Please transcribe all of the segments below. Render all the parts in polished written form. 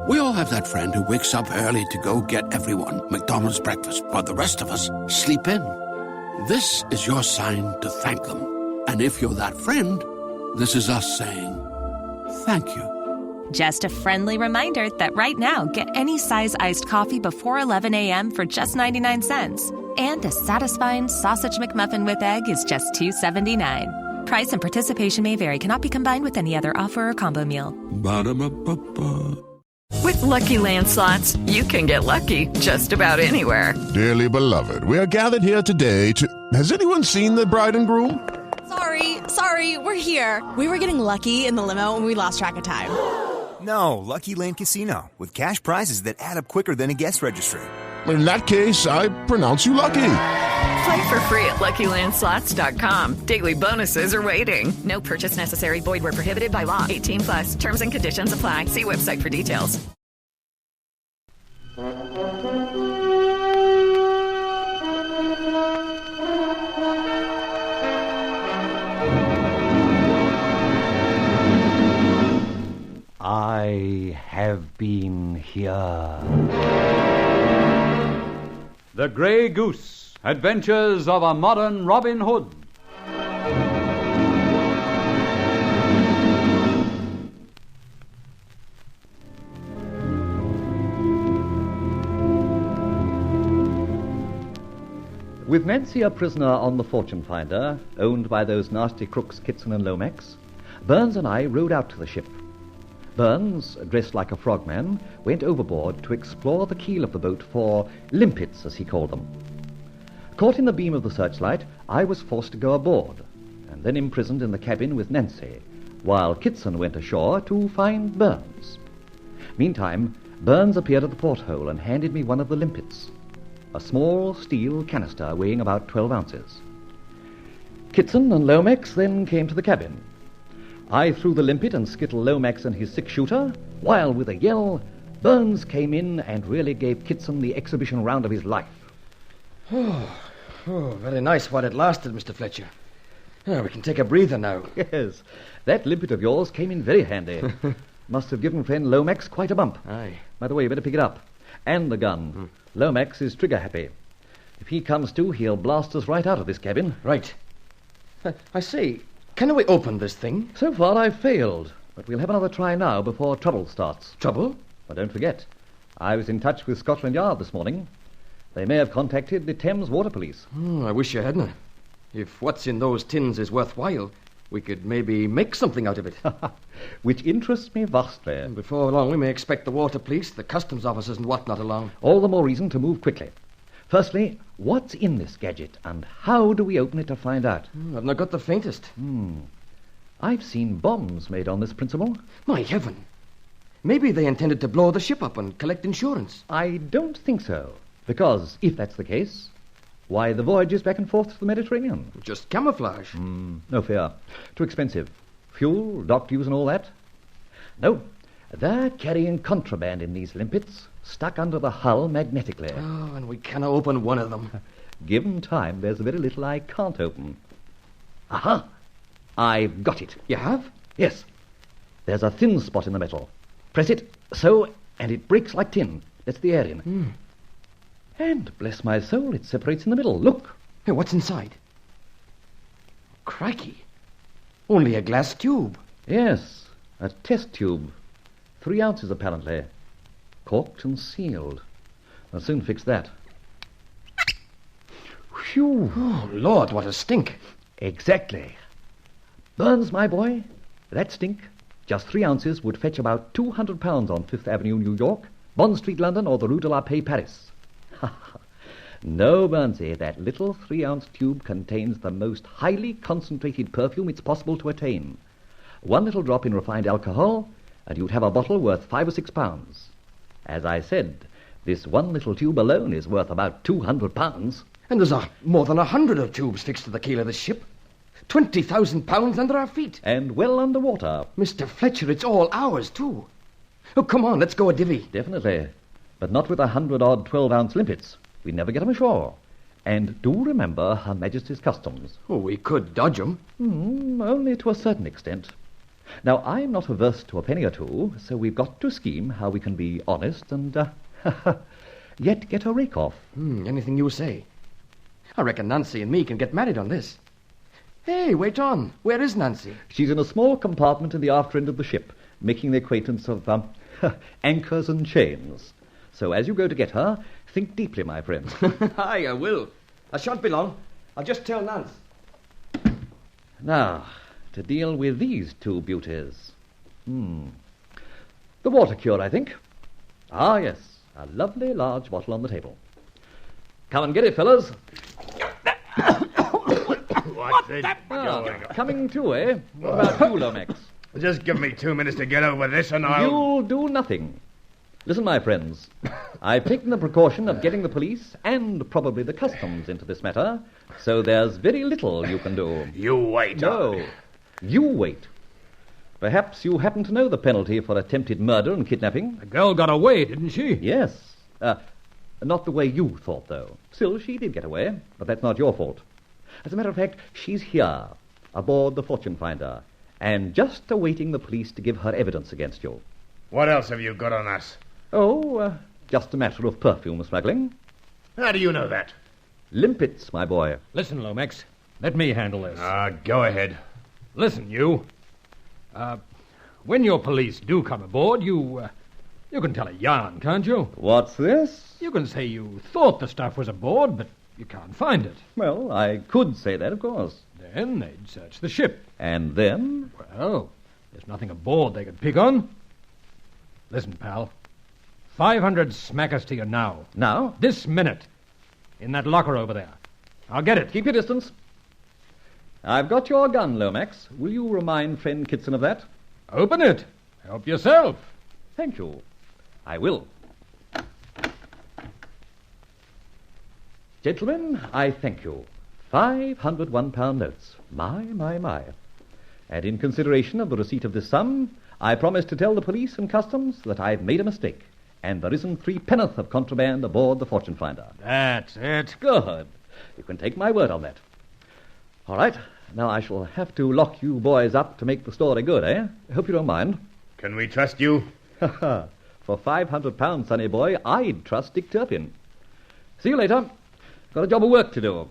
We all have that friend who wakes up early to go get everyone McDonald's breakfast, while the rest of us sleep in. This is your sign to thank them. And if you're that friend, this is us saying thank you. Just a friendly reminder that right now, get any size iced coffee before 11 a.m. for just 99 cents. And a satisfying sausage McMuffin with egg is just $2.79. Price and participation may vary. Cannot be combined with any other offer or combo meal. Ba-da-ba-ba-ba. With Lucky Land Slots, you can get lucky just about anywhere. Dearly beloved, we are gathered here today to... Has anyone seen the bride and groom? Sorry, we're here. We were getting lucky in the limo and we lost track of time. No, Lucky Land Casino, with cash prizes that add up quicker than a guest registry. In that case, I pronounce you lucky. Play for free at LuckyLandSlots.com. Daily bonuses are waiting. No purchase necessary. Void where prohibited by law. 18+. Terms and conditions apply. See website for details. I have been here. The Grey Goose, Adventures of a Modern Robin Hood. With Nancy a prisoner on the Fortune Finder, owned by those nasty crooks Kitson and Lomax, Burns and I rowed out to the ship. Burns, dressed like a frogman, went overboard to explore the keel of the boat for limpets, as he called them. Caught in the beam of the searchlight, I was forced to go aboard, and then imprisoned in the cabin with Nancy, while Kitson went ashore to find Burns. Meantime, Burns appeared at the porthole and handed me one of the limpets, a small steel canister weighing about 12 ounces. Kitson and Lomax then came to the cabin. I threw the limpet and skittled Lomax and his six-shooter, while with a yell, Burns came in and really gave Kitson the exhibition round of his life. Very nice while it lasted, Mr. Fletcher. We can take a breather now. Yes, that limpet of yours came in very handy. Must have given friend Lomax quite a bump. Aye. By the way, you better pick it up. And the gun. Lomax is trigger-happy. If he comes to, he'll blast us right out of this cabin. Right. I say, can we open this thing? So far, I've failed. But we'll have another try now before trouble starts. Trouble? But don't forget, I was in touch with Scotland Yard this morning. They may have contacted the Thames Water Police. I wish you hadn't. If what's in those tins is worthwhile, we could maybe make something out of it. Which interests me vastly. And before long, we may expect the water police, the customs officers and whatnot along. All the more reason to move quickly. Firstly, what's in this gadget, and how do we open it to find out? I've not got the faintest. I've seen bombs made on this principle. My heaven. Maybe they intended to blow the ship up and collect insurance. I don't think so, because if that's the case, why the voyages back and forth to the Mediterranean? Just camouflage. No fear. Too expensive. Fuel, dock dues and all that. No, they're carrying contraband in these limpets, stuck under the hull magnetically. Oh, and we cannot open one of them. Given time, there's very little I can't open. Aha! I've got it. You have? Yes. There's a thin spot in the metal. Press it, so, and it breaks like tin. Lets the air in. And, bless my soul, it separates in the middle. Look. Hey, what's inside? Crikey. Only a glass tube. Yes, a test tube. 3 ounces, apparently. Corked and sealed. I'll soon fix that. Phew. Oh, Lord, what a stink. Exactly. Burns, my boy, that stink, just 3 ounces, would fetch about £200 on Fifth Avenue, New York, Bond Street, London, or the Rue de la Paix, Paris. No, Burnsy, that little 3-ounce tube contains the most highly concentrated perfume it's possible to attain. 1 little drop in refined alcohol, and you'd have a bottle worth 5 or 6 pounds. As I said, this 1 little tube alone is worth about £200. And there's more than 100 of tubes fixed to the keel of the ship. 20,000 pounds under our feet. And well under water. Mr. Fletcher, it's all ours, too. Oh, come on, let's go a divvy. Definitely. But not with 100-odd 12-ounce limpets. We'd never get 'em ashore. And do remember Her Majesty's customs. Oh, we could dodge 'em. Only to a certain extent. Now, I'm not averse to a penny or two, so we've got to scheme how we can be honest and, yet get a rake off. Anything you say. I reckon Nancy and me can get married on this. Hey, wait on. Where is Nancy? She's in a small compartment in the after end of the ship, making the acquaintance of, anchors and chains. So as you go to get her, think deeply, my friend. Aye, I will. I shan't be long. I'll just tell Nance. Now, to deal with these two beauties. The water cure, I think. Ah, yes, a lovely large bottle on the table. Come and get it, fellas. What's it going on? Coming to, eh? What about you, Lomax? Just give me 2 minutes to get over this and I'll... You'll do nothing. Listen, my friends. I've taken the precaution of getting the police and probably the customs into this matter, so there's very little you can do. You wait. No, you wait. Perhaps you happen to know the penalty for attempted murder and kidnapping? The girl got away, didn't she? Yes. Not the way you thought, though. Still, she did get away, but that's not your fault. As a matter of fact, she's here, aboard the Fortune Finder, and just awaiting the police to give her evidence against you. What else have you got on us? Oh, just a matter of perfume smuggling. How do you know that? Limpets, my boy. Listen, Lomax, let me handle this. Go ahead. Listen, you. When your police do come aboard, you can tell a yarn, can't you? What's this? You can say you thought the stuff was aboard, but you can't find it. Well, I could say that, of course. Then they'd search the ship. And then? Well, there's nothing aboard they could pick on. Listen, pal. 500 smackers to you now. Now? This minute. In that locker over there. I'll get it. Keep your distance. I've got your gun, Lomax. Will you remind friend Kitson of that? Open it. Help yourself. Thank you. I will. Gentlemen, I thank you. 500 £1 notes. My. And in consideration of the receipt of this sum, I promise to tell the police and customs that I've made a mistake, and there isn't 3 penn'orth of contraband aboard the Fortune Finder. That's it. Good. You can take my word on that. All right. Now I shall have to lock you boys up to make the story good, eh? I hope you don't mind. Can we trust you? For £500, sonny boy, I'd trust Dick Turpin. See you later. Got a job of work to do.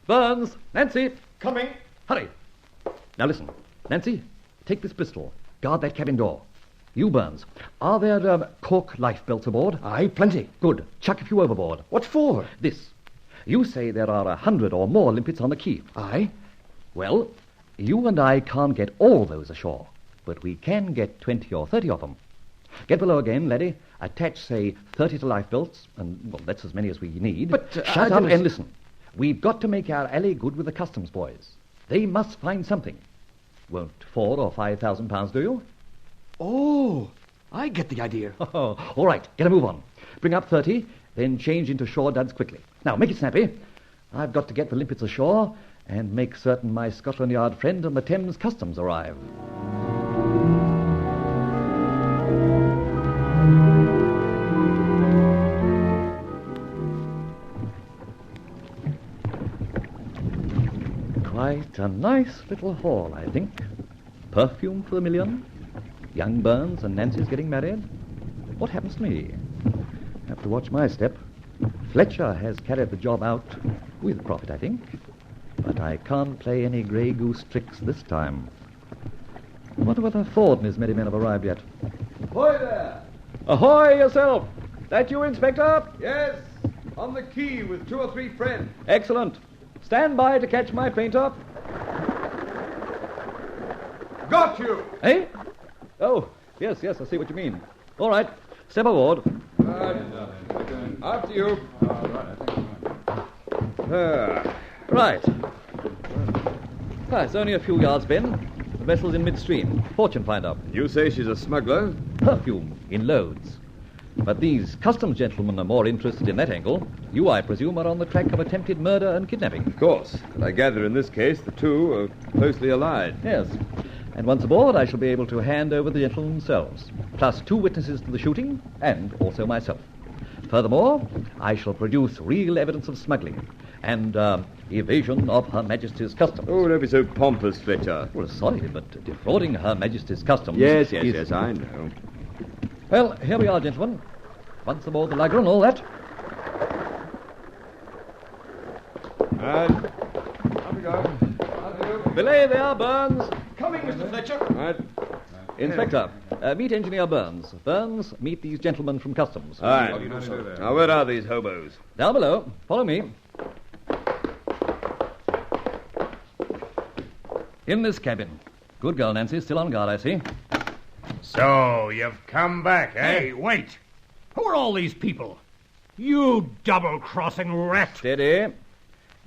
Burns, Nancy. Coming. Hurry. Now listen. Nancy, take this pistol. Guard that cabin door. You, Burns, are there cork life belts aboard? Aye, plenty. Good. Chuck a few overboard. What for? This. You say there are 100 or more limpets on the quay. Aye. Well, you and I can't get all those ashore, but we can get 20 or 30 of them. Get below again, laddie. Attach, say, 30 to life belts, and, well, that's as many as we need. But, shut up and listen. We've got to make our alley good with the customs boys. They must find something. Won't 4,000 or 5,000 pounds do you? Oh, I get the idea. Oh, all right, get a move on. Bring up 30, then change into shore duds quickly. Now, make it snappy. I've got to get the limpets ashore and make certain my Scotland Yard friend and the Thames Customs arrive. Quite a nice little haul, I think. Perfume for the million. Young Burns and Nancy's getting married. What happens to me? Have to watch my step. Fletcher has carried the job out with profit, I think. But I can't play any Grey Goose tricks this time. I wonder whether Ford and his merry men have arrived yet. Ahoy there! Ahoy yourself! That you, Inspector? Yes, on the quay with 2 or 3 friends. Excellent. Stand by to catch my painter. Got you! Eh? Oh, yes, I see what you mean. All right, step aboard. After you. Right. It's only a few yards, Ben. The vessel's in midstream. Fortune Finder. You say she's a smuggler? Perfume in loads. But these customs gentlemen are more interested in that angle. You, I presume, are on the track of attempted murder and kidnapping. Of course. But I gather in this case the two are closely allied. Yes. And once aboard, I shall be able to hand over the gentlemen themselves, plus 2 witnesses to the shooting, and also myself. Furthermore, I shall produce real evidence of smuggling. and evasion of Her Majesty's customs. Oh, don't be so pompous, Fletcher. Well, sorry, but defrauding Her Majesty's customs... Yes, I know. Well, here we are, gentlemen. Once aboard the lugger and all that. And up we go. Belay there, Burns. Coming, Mr. Fletcher. Right. Inspector, meet Engineer Burns. Burns, meet these gentlemen from customs. All right. Now, where are these hobos? Down below. Follow me. In this cabin. Good girl, Nancy. Still on guard, I see. So, you've come back, eh? Hey, wait. Who are all these people? You double-crossing rat. Steady.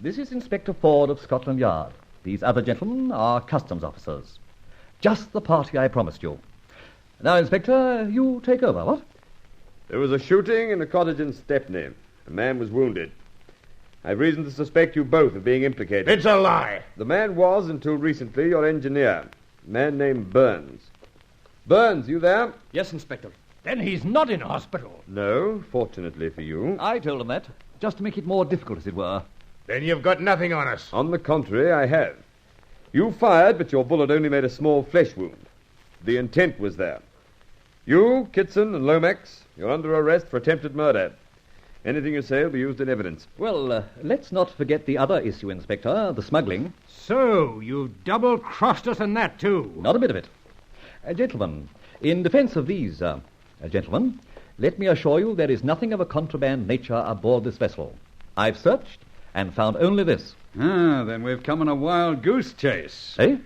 This is Inspector Ford of Scotland Yard. These other gentlemen are customs officers. Just the party I promised you. Now, Inspector, you take over, what? There was a shooting in a cottage in Stepney. A man was wounded. I've reason to suspect you both of being implicated. It's a lie. The man was, until recently, your engineer. A man named Burns. Burns, you there? Yes, Inspector. Then he's not in hospital. No, fortunately for you. I told him that, just to make it more difficult, as it were. Then you've got nothing on us. On the contrary, I have. You fired, but your bullet only made a small flesh wound. The intent was there. You, Kitson, and Lomax, you're under arrest for attempted murder. Anything you say will be used in evidence. Well, let's not forget the other issue, Inspector, the smuggling. So, you double-crossed us in that, too. Not a bit of it. Gentlemen, in defense of these gentlemen, let me assure you there is nothing of a contraband nature aboard this vessel. I've searched and found only this. Ah, then we've come on a wild goose chase. Eh?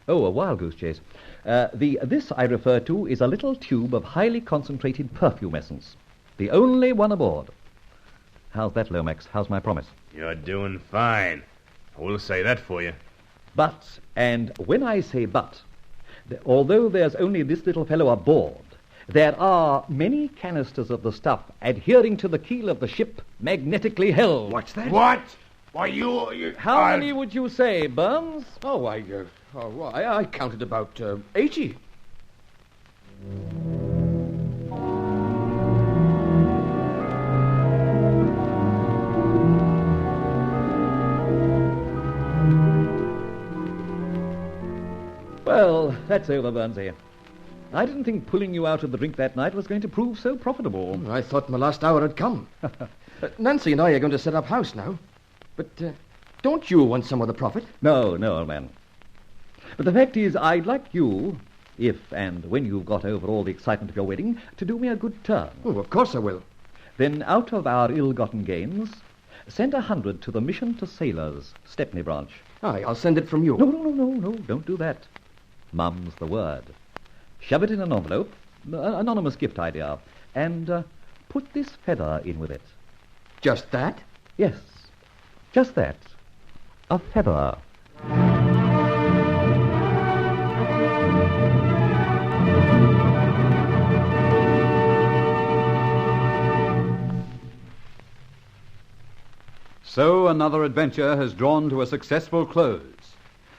Oh, a wild goose chase. This I refer to is a little tube of highly concentrated perfume essence. The only one aboard. How's that, Lomax? How's my promise? You're doing fine. I will say that for you. But, and when I say but, although there's only this little fellow aboard, there are many canisters of the stuff adhering to the keel of the ship magnetically held. What's that? What? Why, you... How many would you say, Burns? Oh, I counted about 80. Well, that's over, Burnsy. I didn't think pulling you out of the drink that night was going to prove so profitable. I thought my last hour had come. Nancy and I are going to set up house now. But don't you want some of the profit? No, old man. But the fact is, I'd like you, if and when you've got over all the excitement of your wedding, to do me a good turn. Oh, of course I will. Then, out of our ill-gotten gains, send 100 to the Mission to Sailors, Stepney branch. Aye, I'll send it from you. No, don't do that. Mum's the word. Shove it in an envelope, anonymous gift idea, and put this feather in with it. Just that? Yes, just that. A feather. So another adventure has drawn to a successful close.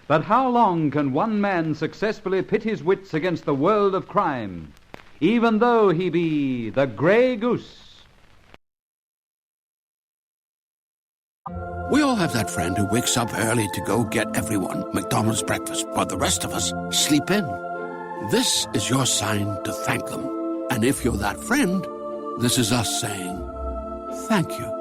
But how long can one man successfully pit his wits against the world of crime, even though he be the Grey Goose? We all have that friend who wakes up early to go get everyone McDonald's breakfast, while the rest of us sleep in. This is your sign to thank them. And if you're that friend, this is us saying thank you.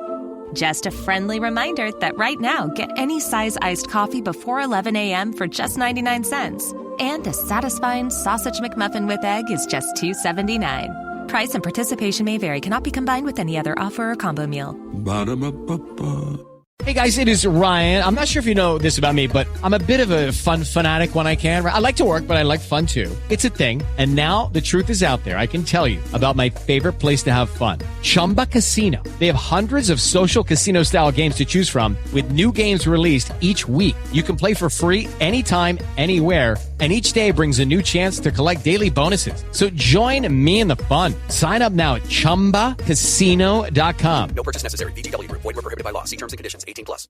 Just a friendly reminder that right now, get any size iced coffee before 11 a.m. for just 99 cents. And a satisfying sausage McMuffin with egg is just $2.79. Price and participation may vary. Cannot be combined with any other offer or combo meal. Ba-da-ba-ba-ba. Hey guys, it is Ryan. I'm not sure if you know this about me, but I'm a bit of a fun fanatic when I can. I like to work, but I like fun too. It's a thing. And now the truth is out there. I can tell you about my favorite place to have fun. Chumba Casino. They have hundreds of social casino style games to choose from with new games released each week. You can play for free anytime, anywhere. And each day brings a new chance to collect daily bonuses. So join me in the fun. Sign up now at ChumbaCasino.com. No purchase necessary. VGW Group. Void where prohibited by law. See terms and conditions. 18+.